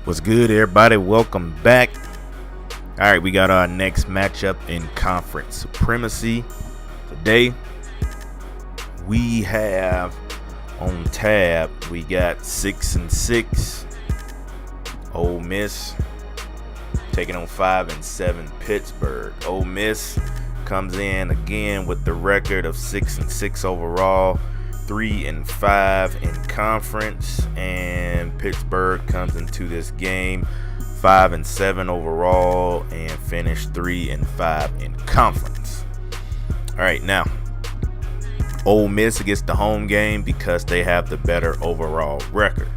What's good, everybody? Welcome back. All right, we got our next matchup in conference supremacy. Today, we have on tab, we got 6-6 Ole Miss taking on 5-7 Pittsburgh. Ole Miss comes in again with the record of 6-6 overall, 3-5 in conference, and Pittsburgh comes into this game 5-7 overall and finished 3-5 in conference. All right, now Ole Miss gets the home game because they have the better overall record.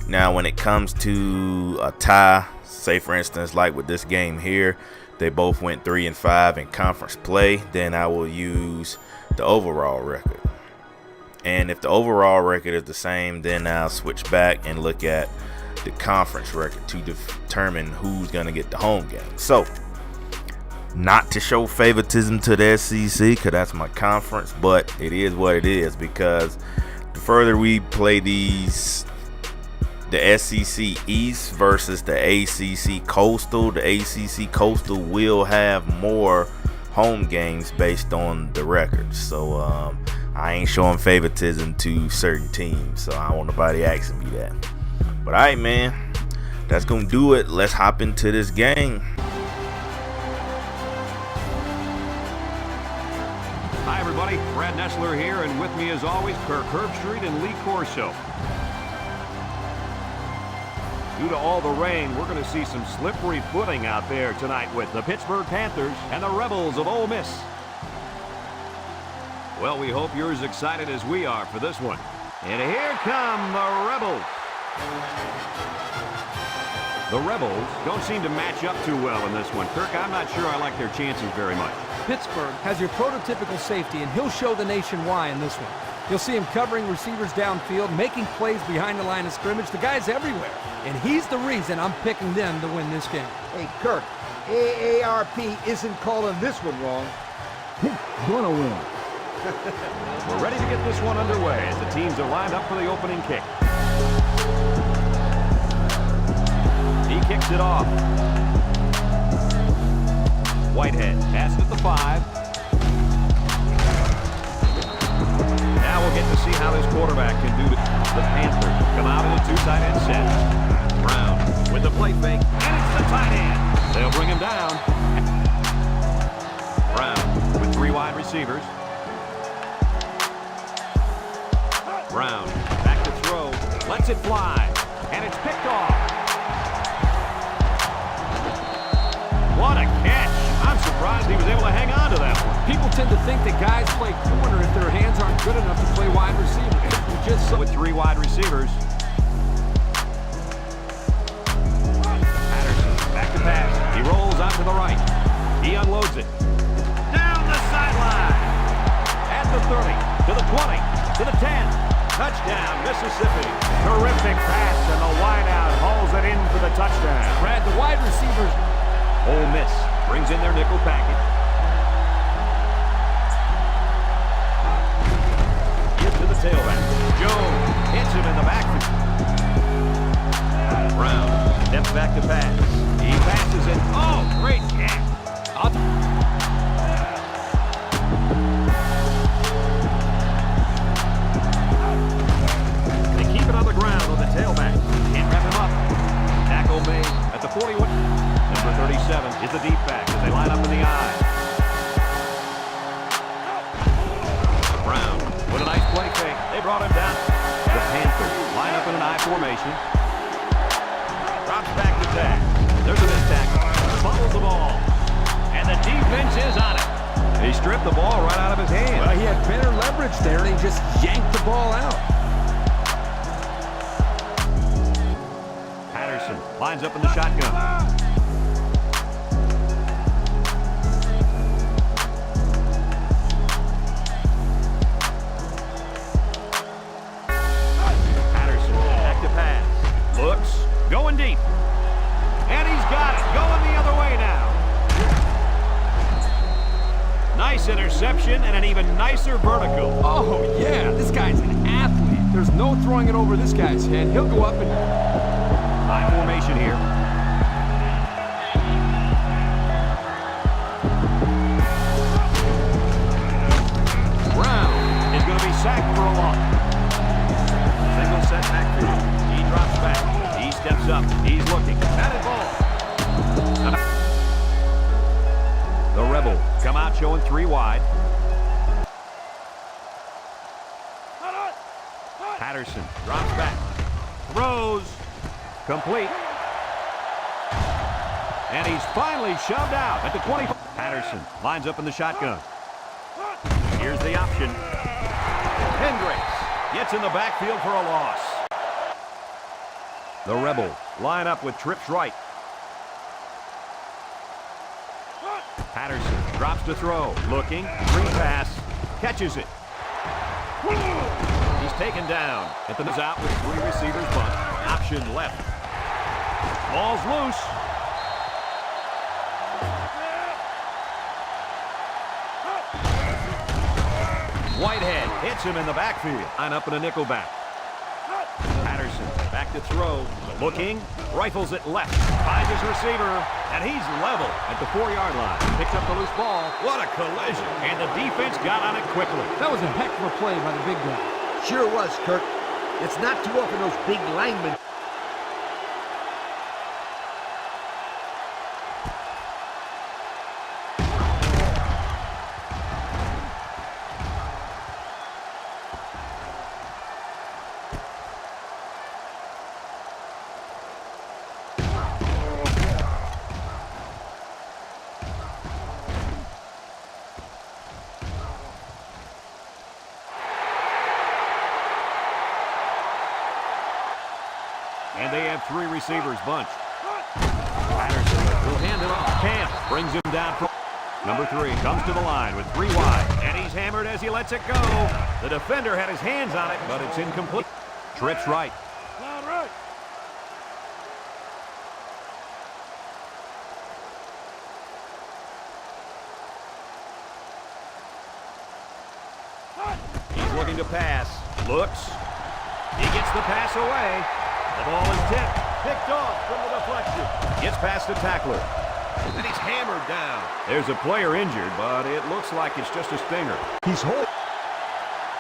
Now, when it comes to a tie, say for instance, like with this game here, they both went 3-5 in conference play, then I will use the overall record. And if the overall record is the same, then I'll switch back and look at the conference record to determine who's going to get the home game. So, not to show favoritism to the SEC, because that's my conference, but it is what it is, because the further we play these, the SEC East versus the ACC Coastal, the ACC Coastal will have more home games based on the records. So, I ain't showing favoritism to certain teams, so I don't want nobody asking me that. But all right, man, that's going to do it. Let's hop into this game. Hi, everybody. Brad Nessler here, and with me, as always, Kirk Herbstreit and Lee Corso. Due to all the rain, we're going to see some slippery footing out there tonight with the Pittsburgh Panthers and the Rebels of Ole Miss. Well, we hope you're as excited as we are for this one. And here come the Rebels. The Rebels don't seem to match up too well in this one. Kirk, I'm not sure I like their chances very much. Pittsburgh has your prototypical safety, and he'll show the nation why in this one. You'll see him covering receivers downfield, making plays behind the line of scrimmage. The guy's everywhere, and he's the reason I'm picking them to win this game. Hey, Kirk, AARP isn't calling this one wrong. He's gonna win. We're ready to get this one underway as the teams are lined up for the opening kick. He kicks it off. Whitehead has it at the 5. Now we'll get to see how this quarterback can do the Panthers. Come out in a 2 tight end set. Brown with the play fake, and it's the tight end. They'll bring him down. Brown with 3 wide receivers. Brown back to throw, lets it fly, and it's picked off. What a catch. I'm surprised he was able to hang on to that one. People tend to think that guys play corner if their hands aren't good enough to play wide receiver. We just saw with 3 wide receivers. Patterson back to pass. He rolls out to the right. He unloads it. Down the sideline. At the 30, to the 20, to the 10. Touchdown, Mississippi. Terrific pass, and the wideout hauls it in for the touchdown. Brad, the wide receivers. Ole Miss brings in their nickel package. Give to the tailback. Jones hits him in the backfield. Brown steps back to pass. He passes it. Oh, great catch. On the ground on the tailback. Can't wrap him up. Tackle made at the 41. Number 37 is the deep back as they line up in the I. Brown with a nice play fake. They brought him down. The Panthers line up in an I formation. Drops back to back. There's a missed tackle. Fumbles the ball. And the defense is on it. He stripped the ball right out of his hand. Well, he had better leverage there, and he just yanked the ball out. Lines up in the shotgun. Patterson back to pass. Looks, going deep. And he's got it. Going the other way now. Nice interception and an even nicer vertical. Oh, yeah. This guy's an athlete. There's no throwing it over this guy's head. He'll go up and High formation here. Brown is going to be sacked for a loss. Single set backfield. He drops back. He steps up. He's looking. Batted ball. The Rebels come out showing 3 wide. Patterson drops back. Throws. Complete. And he's finally shoved out at the 20. Patterson lines up in the shotgun. Here's the option. Hendricks gets in the backfield for a loss. The Rebels line up with trips right. Patterson drops to throw. Looking. Screen pass. Catches it. He's taken down. At the nose out with 3 receivers bunch. Option left. Ball's loose. Whitehead hits him in the backfield. Line up in a nickel back. Patterson back to throw. Looking. Rifles it left. Finds his receiver. And he's level at the 4-yard line. Picks up the loose ball. What a collision. And the defense got on it quickly. That was a heck of a play by the big guy. Sure was, Kirk. It's not too often those big linemen. And they have 3 receivers bunched. Patterson will hand it off. Camp brings him down. Number 3 comes to the line with 3 wide. And he's hammered as he lets it go. The defender had his hands on it, but it's incomplete. Trips right. He's looking to pass. Looks. He gets the pass away. The ball is tipped. Picked off from the deflection. Gets past the tackler. And he's hammered down. There's a player injured, but it looks like it's just a stinger. He's holding.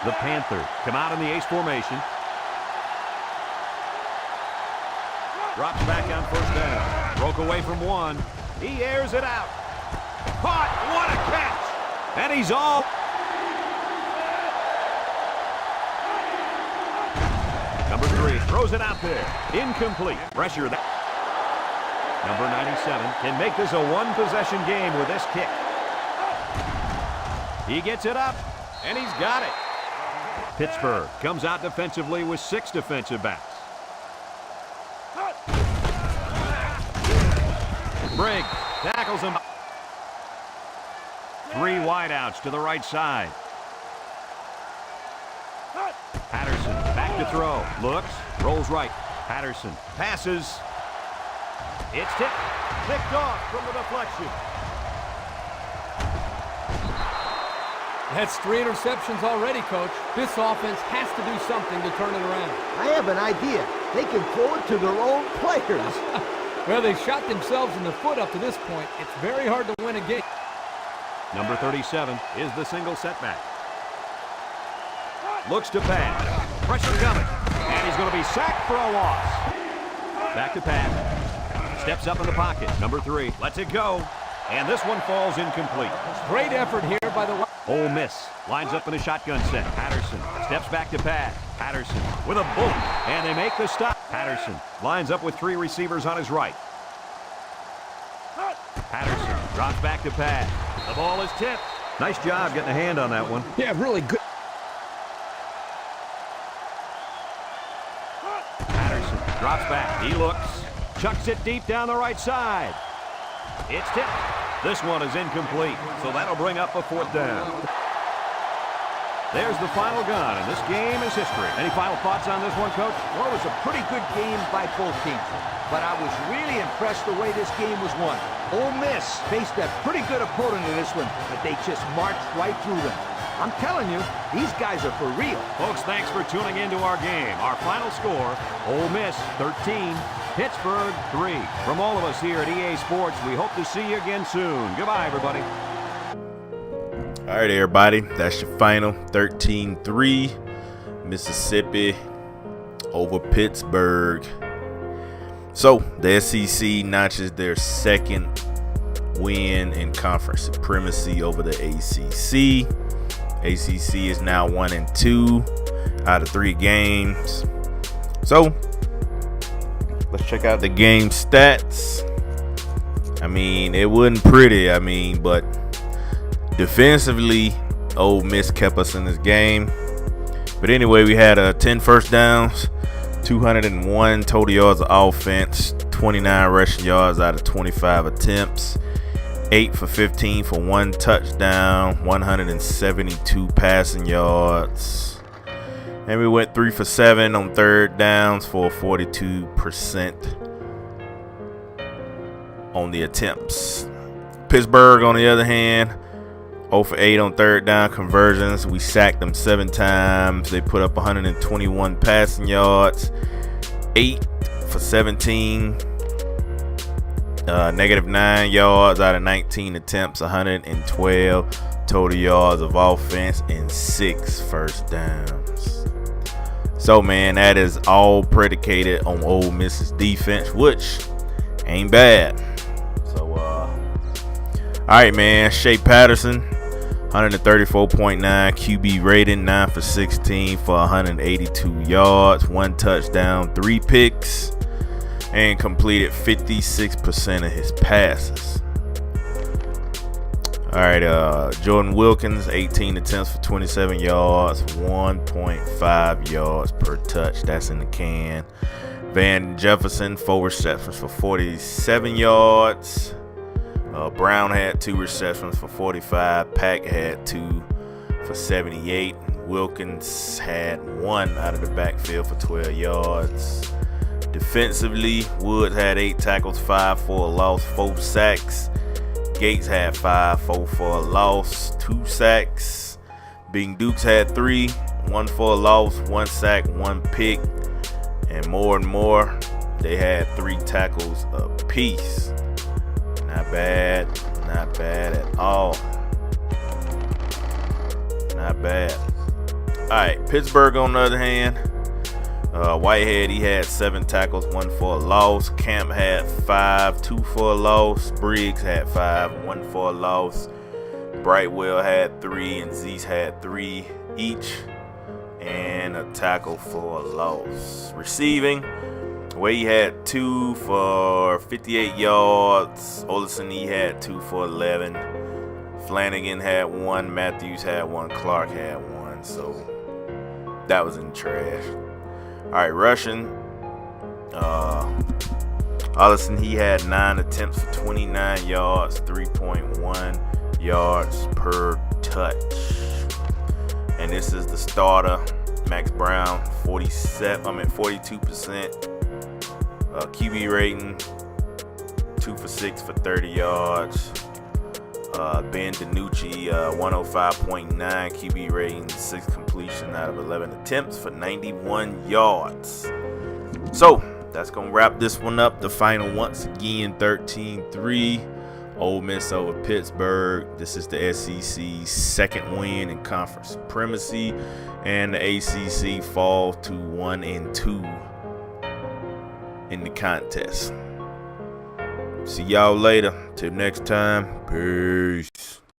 The Panthers come out in the ace formation. Drops back on first down. Broke away from 1. He airs it out. Caught. What a catch. And he's all. Number 3 throws it out there. Incomplete. Pressure. Number 97 can make this a 1-possession game with this kick. He gets it up, and he's got it. Pittsburgh comes out defensively with 6 defensive backs. Briggs tackles him. 3 wideouts to the right side. Patterson back to throw. Looks. Rolls right. Patterson passes. It's tipped. Picked off from the deflection. That's 3 interceptions already, Coach. This offense has to do something to turn it around. I have an idea. They can throw it to their own players. Well, they shot themselves in the foot up to this point. It's very hard to win a game. Number 37 is the single setback. Looks to pass. Pressure coming. And he's going to be sacked for a loss. Back to pass. Steps up in the pocket. Number 3 lets it go. And this one falls incomplete. Great effort here by the... Ole Miss lines up in a shotgun set. Patterson steps back to pass. Patterson with a boom. And they make the stop. Patterson lines up with 3 receivers on his right. Patterson drops back to pass. The ball is tipped. Nice job getting a hand on that one. Yeah, really good. Patterson drops back. He looks. Chucks it deep down the right side. It's tipped. This one is incomplete, so that'll bring up a 4th down. There's the final gun, and this game is history. Any final thoughts on this one, Coach? Well, it was a pretty good game by both teams, but I was really impressed the way this game was won. Ole Miss faced a pretty good opponent in this one, but they just marched right through them. I'm telling you, these guys are for real. Folks, thanks for tuning into our game. Our final score, Ole Miss 13, Pittsburgh 3. From all of us here at EA Sports, we hope to see you again soon. Goodbye, everybody. All right, everybody. That's your final 13-3. Mississippi over Pittsburgh. So the SEC notches their second win in conference supremacy over the ACC. ACC is now 1-2 out of 3 games. So let's check out the game stats. I mean, it wasn't pretty. I mean, but defensively, Ole Miss kept us in this game. But anyway, we had 10 first downs, 201 total yards of offense, 29 rushing yards out of 25 attempts, 8 for 15 for 1 touchdown, 172 passing yards. And we went 3 for 7 on third downs for 42% on the attempts. Pittsburgh, on the other hand, 0 for 8 on third down conversions. We sacked them 7 times. They put up 121 passing yards, 8 for 17, -9 yards out of 19 attempts, 112 total yards of offense, and 6 first downs. So, man, that is all predicated on Ole Miss's defense, which ain't bad. So, all right, man. Shea Patterson, 134.9 QB rating, 9 for 16 for 182 yards, 1 touchdown, 3 picks, and completed 56% of his passes. All right, Jordan Wilkins, 18 attempts for 27 yards, 1.5 yards per touch. That's in the can. Van Jefferson, 4 receptions for 47 yards. Brown had 2 receptions for 45. Pack had 2 for 78. Wilkins had 1 out of the backfield for 12 yards. Defensively, Woods had 8 tackles, 5 for a loss, 4 sacks. Gates had 5, 4 for a loss, 2 sacks. Bing Dukes had 3, 1 for a loss, 1 sack, 1 pick. And more, they had 3 tackles apiece. Not bad at all. Not bad. All right, Pittsburgh on the other hand, Whitehead, he had 7 tackles, 1 for a loss. Camp had 5, 2 for a loss. Briggs had 5, 1 for a loss. Brightwell had 3, and Zeese had 3 each, and a tackle for a loss. Receiving, Wade had 2 for 58 yards. Olsen, he had 2 for 11. Flanagan had 1. Matthews had 1. Clark had 1. So that was in the trash. All right, rushing. Ollison, he had 9 attempts for 29 yards, 3.1 yards per touch. And this is the starter, Max Brown, 42%. QB rating, 2 for 6 for 30 yards. Ben DiNucci, 105.9 QB rating, 6 completion out of 11 attempts for 91 yards. So that's gonna wrap this one up. The final, once again, 13-3. Ole Miss over Pittsburgh. This is the SEC's second win in conference supremacy, and the ACC fall to 1-2 in the contest. See y'all later. Till next time. Peace.